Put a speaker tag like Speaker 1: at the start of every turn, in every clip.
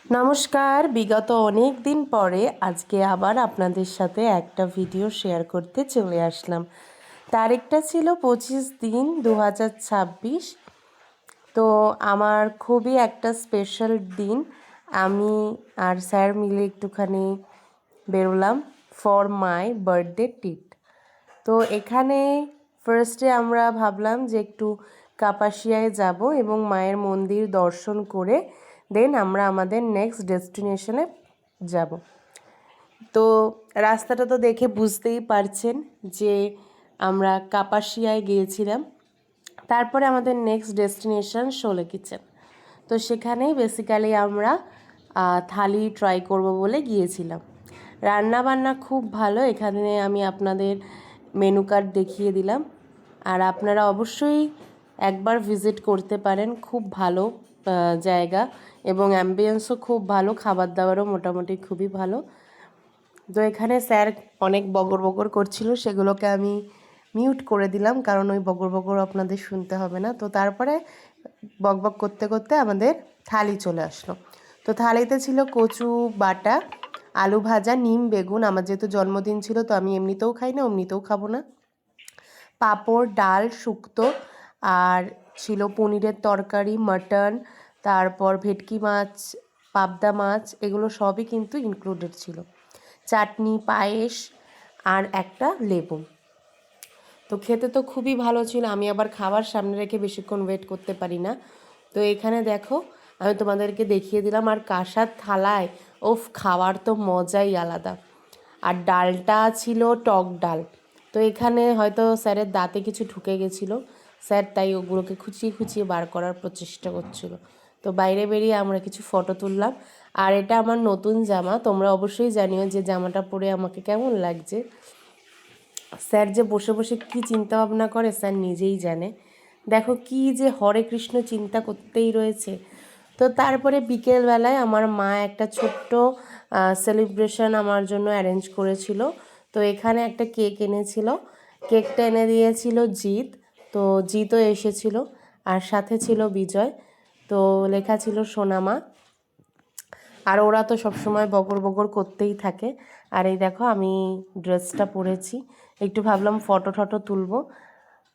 Speaker 1: নমস্কার। বিগত অনেক দিন পরে আজকে আবার আপনাদের সাথে একটা ভিডিও শেয়ার করতে চলে আসলাম। তারিখটা ছিল 25/3/2026। তো আমার খুবই একটা স্পেশাল দিন। আমি আর স্যার মিলে একটুখানি বেরোলাম ফর মাই বার্থডে ট্রিট। তো এখানে ফার্স্টে আমরা ভাবলাম যে একটু কাপাসিয়ায় যাব এবং মায়ের মন্দির দর্শন করে দেন আমরা আমাদের নেক্সট ডেস্টিনেশনে যাব। তো রাস্তাটা তো দেখে বুঝতেই পারছেন যে আমরা কাপাসিয়ায় গিয়েছিলাম। তারপরে আমাদের নেক্সট ডেস্টিনেশন শোলে কিচেন। তো সেখানেই বেসিক্যালি আমরা থালি ট্রাই করব বলে গিয়েছিলাম। রান্নাবান্না খুব ভালো। এখানে আমি আপনাদের মেনু কার্ড দেখিয়ে দিলাম, আর আপনারা অবশ্যই একবার ভিজিট করতে পারেন। খুব ভালো জায়গা এবং অ্যাম্বিয়েন্সও খুব ভালো, খাবার দাবারও মোটামুটি খুবই ভালো। তো এখানে স্যার অনেক বগর বগর করছিল, সেগুলোকে আমি মিউট করে দিলাম, কারণ ওই বগর বগর আপনাদের শুনতে হবে না। তো তারপরে বকবক করতে করতে আমাদের থালি চলে আসলো। তো থালিতে ছিল কচু বাটা, আলু ভাজা, নিম বেগুন। আমার যেহেতু জন্মদিন ছিল তো আমি এমনিতেও খাই না, এমনিতেও খাবো না। পাঁপড়, ডাল, শুক্তো, আর ছিল পনিরের তরকারি, মাটন, তারপর ভেটকি মাছ, পাবদা মাছ, এগুলো সবই কিন্তু ইনক্লুডেড ছিল। চাটনি, পায়েস আর একটা লেবু। তো খেতে তো খুবই ভালো ছিল। আমি আবার খাবার সামনে রেখে বেশিক্ষণ ওয়েট করতে পারি না। তো এখানে দেখো আমি তোমাদেরকে দেখিয়ে দিলাম। আর কাঁসার থালায় ওফ, খাওয়ার তো মজাই আলাদা। আর ডালটা ছিল টক ডাল। তো এখানে হয়তো স্যারের দাঁতে কিছু ঢুকে গেছিলো, স্যার তাই ওগুলোকে খুঁচিয়ে খুঁচিয়ে বার করার প্রচেষ্টা করছিল। তো বাইরে বেরিয়ে আমরা কিছু ফটো তুললাম। আর এটা আমার নতুন জামা, তোমরা অবশ্যই জানিও যে জামাটা পরে আমাকে কেমন লাগছে। স্যার যে বসে বসে কী চিন্তা ভাবনা করে স্যার নিজেই জানে। দেখো কি যে হরে কৃষ্ণ চিন্তা করতেই রয়েছে। তো তারপরে বিকেলবেলায় আমার মা একটা ছোট্ট সেলিব্রেশন আমার জন্য অ্যারেঞ্জ করেছিল। তো এখানে একটা কেক এনেছিল, কেকটা এনে দিয়েছিল জিৎ। তো জিতও এসেছিল, আর সাথে ছিল বিজয়। তো লেখা ছিল সোনামা। আর ওরা তো সবসময় বগর বগর করতেই থাকে। আর এই দেখো আমি ড্রেসটা পরেছি, একটু ভাবলাম ফটো টটো তুলবো।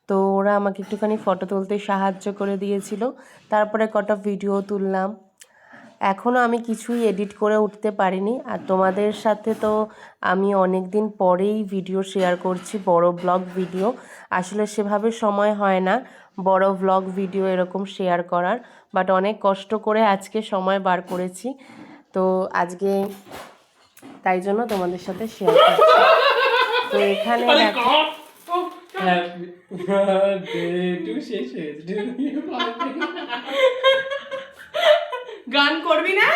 Speaker 1: তো ওরা আমাকে একটুখানি ফটো তুলতে সাহায্য করে দিয়েছিল। তারপরে কটা ভিডিও তুললাম। এখনও আমি কিছুই এডিট করে উঠতে পারিনি। আর তোমাদের সাথে তো আমি অনেক দিন পরেই ভিডিও শেয়ার করছি, বড় ব্লগ ভিডিও। আসলে সেভাবে সময় হয় না বড় ব্লগ ভিডিও এরকম শেয়ার করার, বাট অনেক কষ্ট করে আজকে সময় বার করেছি। তো আজকে তাই জন্য তোমাদের সাথে শেয়ার করছি। তো এখানে দেখো গান করবি না,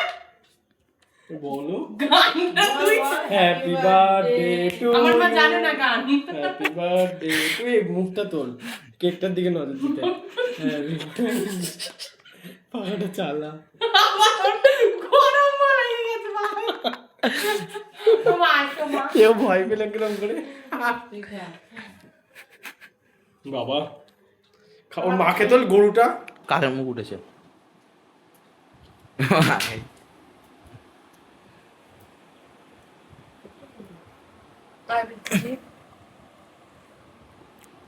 Speaker 2: বলো
Speaker 1: গানটা তুই
Speaker 2: হ্যাপি বার্থডে টু
Speaker 1: আমার মা জানে না গান।
Speaker 2: Happy birthday to. এই মুখটা তোল, কেকটার দিকে নজর দিতে। পাখাটা চালা,
Speaker 1: গরম বলে গেছে ভাই।
Speaker 2: কেউ ভয় পেলে কিরম করে বাবা। ওর মাকে তোল, গরুটা
Speaker 3: কারের মুখ উঠেছে।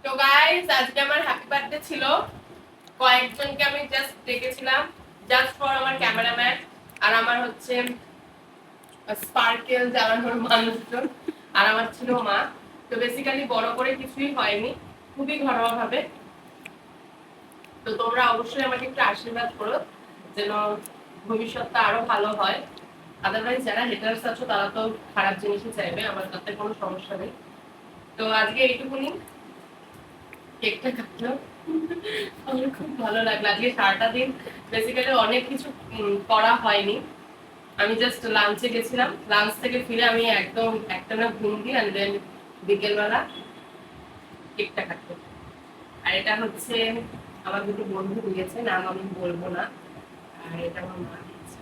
Speaker 1: তো গাইস আজকে আমার হ্যাপি বার্থডে ছিল। কয়েকজনকে আমি জাস্ট ডেকেছিলাম, জাস্ট ফর আমার ক্যামেরাম্যান আর আমার হচ্ছে স্পার্কেল জ্বালানোর মানুষজন, আর আমার ছিল মা। তো বেসিক্যালি বড় করে কিছুই হয়নি, খুবই ঘরোয়া ভাবে। তো তোমরা অবশ্যই আমাকে একটু আশীর্বাদ করো যেন ভবিষ্যৎটা আরো ভালো হয়। আদারওয়াইজ যারা হেটার্স আছো তারা তো খারাপ জিনিসই চাইবে, আমার তাতে কোনো সমস্যা নেই। তো আজকে এইটুকুনি, কেকটা কাটলো, আমার খুব ভালো লাগলো। আজকে সারাটা দিন বেসিক্যালি অনেক কিছু করা হয়নি। আমি জাস্ট লাঞ্চে গেছিলাম, লাঞ্চ থেকে ফিরে আমি একদম একটানা ঘুম দিই, অ্যান্ড দেন বিকেলবেলা কেকটা কাটলো। আর এটা হচ্ছে আমার দুটো বন্ধু দিয়েছে, নাম আমি বলবো না। আর এটা আমার মা দিয়েছে,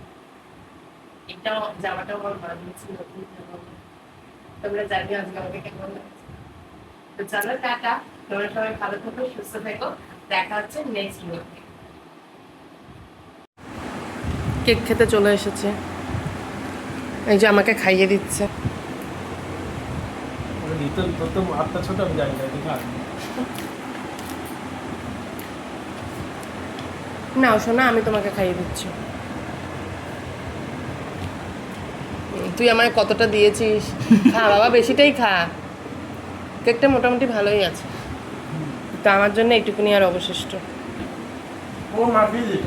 Speaker 1: এটাও জামাটাও আমার মা দিয়েছে, নতুন জামা। তোমরা জানিও আজকে আমাকে কেমন লাগছে। তো চলো টাটা, তোমরা সবাই ভালো থাকো, সুস্থ থেকো, দেখা হচ্ছে নেক্সট ভিডিওতে। কেক খেতে চলে এসেছে। এই যে আমাকে খাইয়ে দিচ্ছে।
Speaker 2: তোর তো হাতটা ছোট, আমি জানি না, তুই খা।
Speaker 1: নাও শোনা, আমি তোমাকে খাইয়ে দিচ্ছি। তুই আমায় কতটা দিয়েছিস, খা বাবা, বেশিটাই খা। কেকটা মোটামুটি ভালোই আছে, তো আমার জন্য এইটুকুনি আর অবশিষ্ট।
Speaker 2: ওর মাখিয়ে দিত।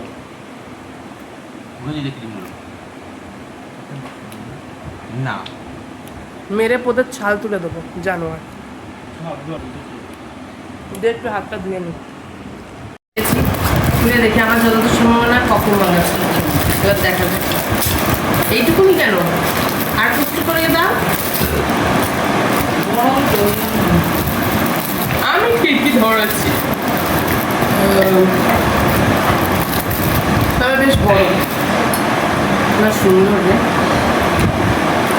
Speaker 3: না
Speaker 1: মেরে পোদের ছাল তুলে দেবো, জানোয়ার। দিয়ে একটু হাতটা ধুয়ে নি, তুলে দেখি আমার যতদূর সম্ভাবনা কখন বানাচ্ছে। এবার দেখা যাক। এইটুকুনি কেন, আর একটু করে দাও। আমি ঠিকই ধরেছি, তবে বেশ বড় না, সুন্দর রে।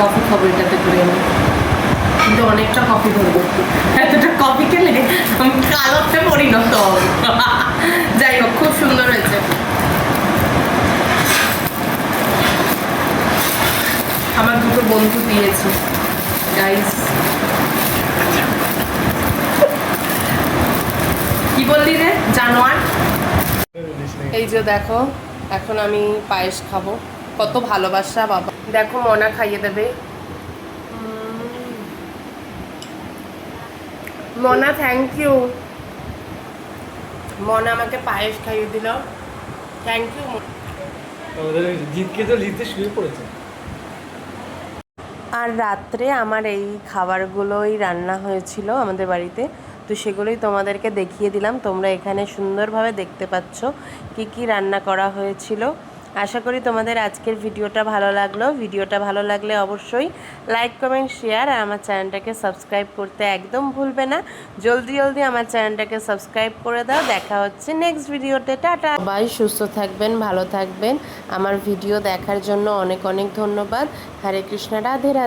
Speaker 1: কফি খাবো এটাতে করে আমি, কিন্তু অনেকটা কফি ধরবো। এতটা কফি খেলে আমি কালোতে পরিণত হব। যাই হোক, খুব সুন্দর হয়েছে। আমার দুটো বন্ধু দিয়েছে গাইস। কি বললি রে জানোয়ার? এই যে দেখো, এখন আমি পায়েস খাবো। কত ভালোবাসা বাবা। দেখো মনা খাইয়ে দেবে। মনা থ্যাংক ইউ। মনা আমাকে পায়েস খাইয়ে দিল, থ্যাংক ইউ।
Speaker 2: আমাদের জিতকে তো লিতে শুয়ে পড়েছে।
Speaker 1: আর রাত্রে আমার এই খাবারগুলোই রান্না হয়েছিল আমাদের বাড়িতে, তো সেগুলোই তোমাদেরকে দেখিয়ে দিলাম। তোমরা এখানে সুন্দরভাবে দেখতে পাচ্ছ কি কি রান্না করা হয়েছিল। আশা করি তোমাদের আজকের ভিডিওটা ভালো লাগলো। ভিডিওটা ভালো লাগলে অবশ্যই লাইক কমেন্ট শেয়ার আর আমার চ্যানেলটাকে সাবস্ক্রাইব করতে একদম ভুলবে না। জলদি জলদি আমার চ্যানেলটাকে সাবস্ক্রাইব করে দাও। দেখা হচ্ছে নেক্সট ভিডিওতে। টাটা। সবাই সুস্থ থাকবেন, ভালো থাকবেন। আমার ভিডিও দেখার জন্য অনেক অনেক ধন্যবাদ। হরে কৃষ্ণ, রাধে রাধে।